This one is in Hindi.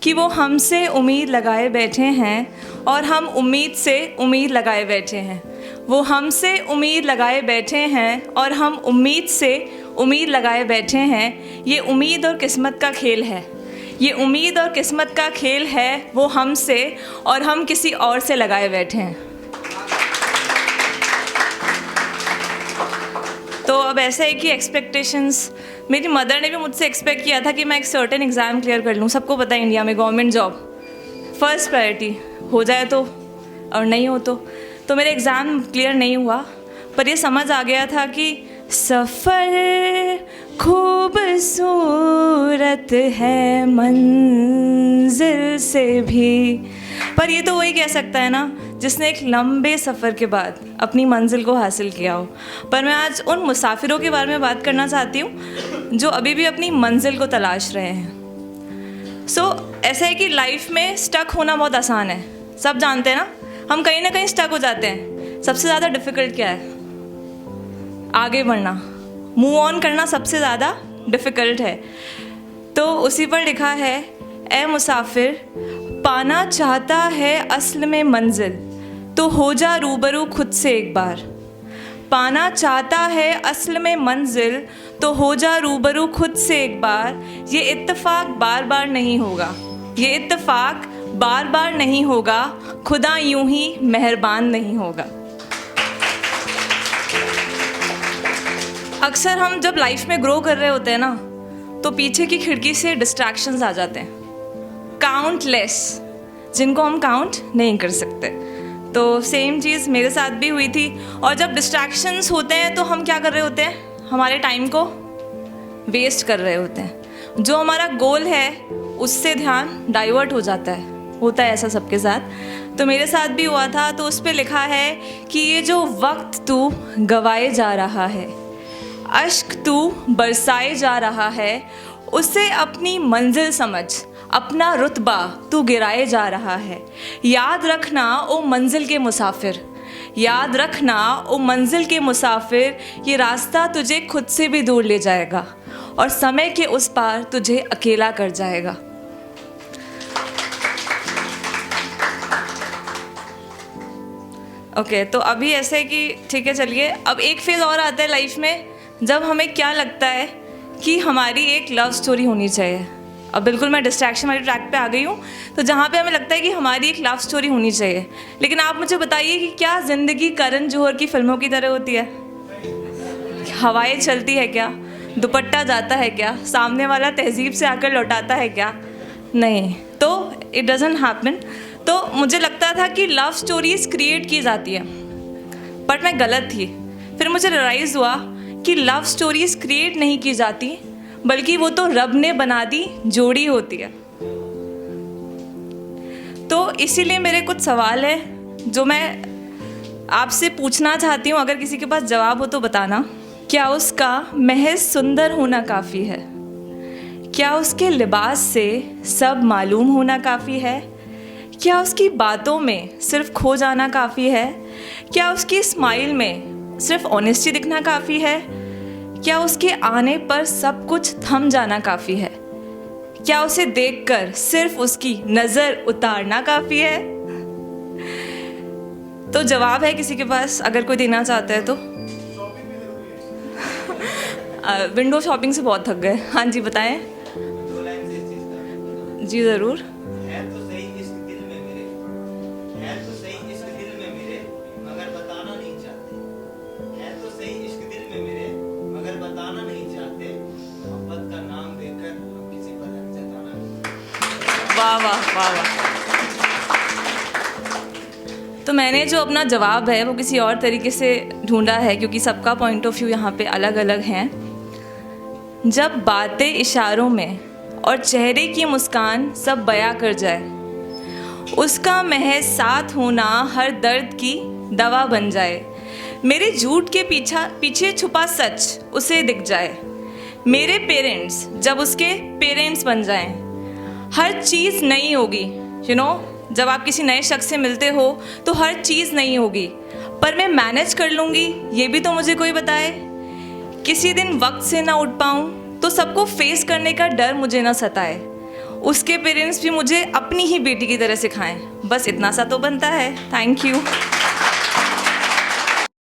कि वो हमसे उम्मीद लगाए बैठे हैं और हम उम्मीद से उम्मीद लगाए बैठे हैं। वो हमसे उम्मीद लगाए बैठे हैं और हम उम्मीद से उम्मीद लगाए बैठे हैं। ये उम्मीद और किस्मत का खेल है। ये उम्मीद और किस्मत का खेल है। वो हमसे और हम किसी और से लगाए बैठे हैं। तो अब ऐसा है कि एक्सपेक्टेशंस, मेरी मदर ने भी मुझसे एक्सपेक्ट किया था कि मैं एक सर्टेन एग्ज़ाम क्लियर कर लूँ। सबको पता है इंडिया में गवर्नमेंट जॉब फर्स्ट प्रायोरिटी, हो जाए तो और नहीं हो तो मेरा एग्ज़ाम क्लियर नहीं हुआ। पर ये समझ आ गया था कि सफ़र खूबसूरत है मंजिल से भी। पर ये तो वही कह सकता है ना जिसने एक लंबे सफ़र के बाद अपनी मंजिल को हासिल किया हो। पर मैं आज उन मुसाफिरों के बारे में बात करना चाहती हूँ जो अभी भी अपनी मंजिल को तलाश रहे हैं। ऐसा है कि लाइफ में स्टक होना बहुत आसान है, सब जानते हैं ना। हम कहीं ना कहीं स्टक हो जाते हैं। सबसे ज़्यादा डिफ़िकल्ट क्या है? आगे बढ़ना, मूव ऑन करना सबसे ज़्यादा डिफ़िकल्ट है। तो उसी पर लिखा है, ए मुसाफिर पाना चाहता है असल में मंजिल, तो हो जा रूबरू खुद से एक बार। पाना चाहता है असल में मंजिल, तो हो जा रूबरू खुद से एक बार। ये इत्तेफाक बार बार नहीं होगा, ये इत्तेफाक बार बार नहीं होगा, खुदा यूं ही मेहरबान नहीं होगा। अक्सर हम जब लाइफ में ग्रो कर रहे होते हैं ना, तो पीछे की खिड़की से डिस्ट्रैक्शंस आ जाते हैं, काउंटलेस, जिनको हम काउंट नहीं कर सकते। तो सेम चीज़ मेरे साथ भी हुई थी। और जब डिस्ट्रैक्शंस होते हैं तो हम क्या कर रहे होते हैं? हमारे टाइम को वेस्ट कर रहे होते हैं। जो हमारा गोल है उससे ध्यान डाइवर्ट हो जाता है। होता है ऐसा सबके साथ। तो मेरे साथ भी हुआ था। तो उस पे लिखा है कि ये जो वक्त तू गवाए जा रहा है, अश्क तू बरसाए जा रहा है, उसे अपनी मंजिल समझ, अपना रुतबा तू गिराए जा रहा है। याद रखना ओ मंजिल के मुसाफिर, याद रखना ओ मंजिल के मुसाफिर, ये रास्ता तुझे खुद से भी दूर ले जाएगा और समय के उस पार तुझे अकेला कर जाएगा। ओके, तो अभी ऐसे है कि ठीक है, चलिए अब एक फेज़ और आता है लाइफ में जब हमें क्या लगता है कि हमारी एक लव स्टोरी होनी चाहिए। अब बिल्कुल मैं डिस्ट्रैक्शन वाली ट्रैक पे आ गई हूँ। तो जहाँ पे हमें लगता है कि हमारी एक लव स्टोरी होनी चाहिए, लेकिन आप मुझे बताइए कि क्या ज़िंदगी करण जौहर की फिल्मों की तरह होती है? हवाएं चलती है क्या? दुपट्टा जाता है क्या? सामने वाला तहजीब से आकर लौटाता है क्या? नहीं। तो इट डजंट हैपन। तो मुझे लगता था कि लव स्टोरीज़ क्रिएट की जाती है, बट मैं गलत थी। फिर मुझे रियलाइज़ हुआ कि लव स्टोरीज़ क्रिएट नहीं की जाती, बल्कि वो तो रब ने बना दी जोड़ी होती है। तो इसीलिए मेरे कुछ सवाल है जो मैं आपसे पूछना चाहती हूँ। अगर किसी के पास जवाब हो तो बताना। क्या उसका महज सुंदर होना काफ़ी है? क्या उसके लिबास से सब मालूम होना काफ़ी है? क्या उसकी बातों में सिर्फ खो जाना काफ़ी है? क्या उसकी स्माइल में सिर्फ ऑनेस्टी दिखना काफ़ी है? क्या उसके आने पर सब कुछ थम जाना काफ़ी है? क्या उसे देखकर सिर्फ उसकी नज़र उतारना काफ़ी है? तो जवाब है किसी के पास, अगर कोई देना चाहता है तो। विंडो शॉपिंग से बहुत थक गए। हाँ जी, बताएं। जी ज़रूर। वाह वाह वाह वाह। तो मैंने जो अपना जवाब है वो किसी और तरीके से ढूंढा है, क्योंकि सबका पॉइंट ऑफ व्यू यहाँ पे अलग अलग हैं। जब बातें इशारों में और चेहरे की मुस्कान सब बयां कर जाए, उसका महज साथ होना हर दर्द की दवा बन जाए। मेरे झूठ के पीछे छुपा सच उसे दिख जाए। मेरे पेरेंट्स जब उसके पेरेंट्स बन जाएं, हर चीज़ नई होगी। जब आप किसी नए शख्स से मिलते हो तो हर चीज़ नई होगी, पर मैं मैनेज कर लूँगी, ये भी तो मुझे कोई बताए। किसी दिन वक्त से ना उठ पाऊँ तो सबको फेस करने का डर मुझे ना सताए। उसके पेरेंट्स भी मुझे अपनी ही बेटी की तरह सिखाएं। बस इतना सा तो बनता है। Thank you.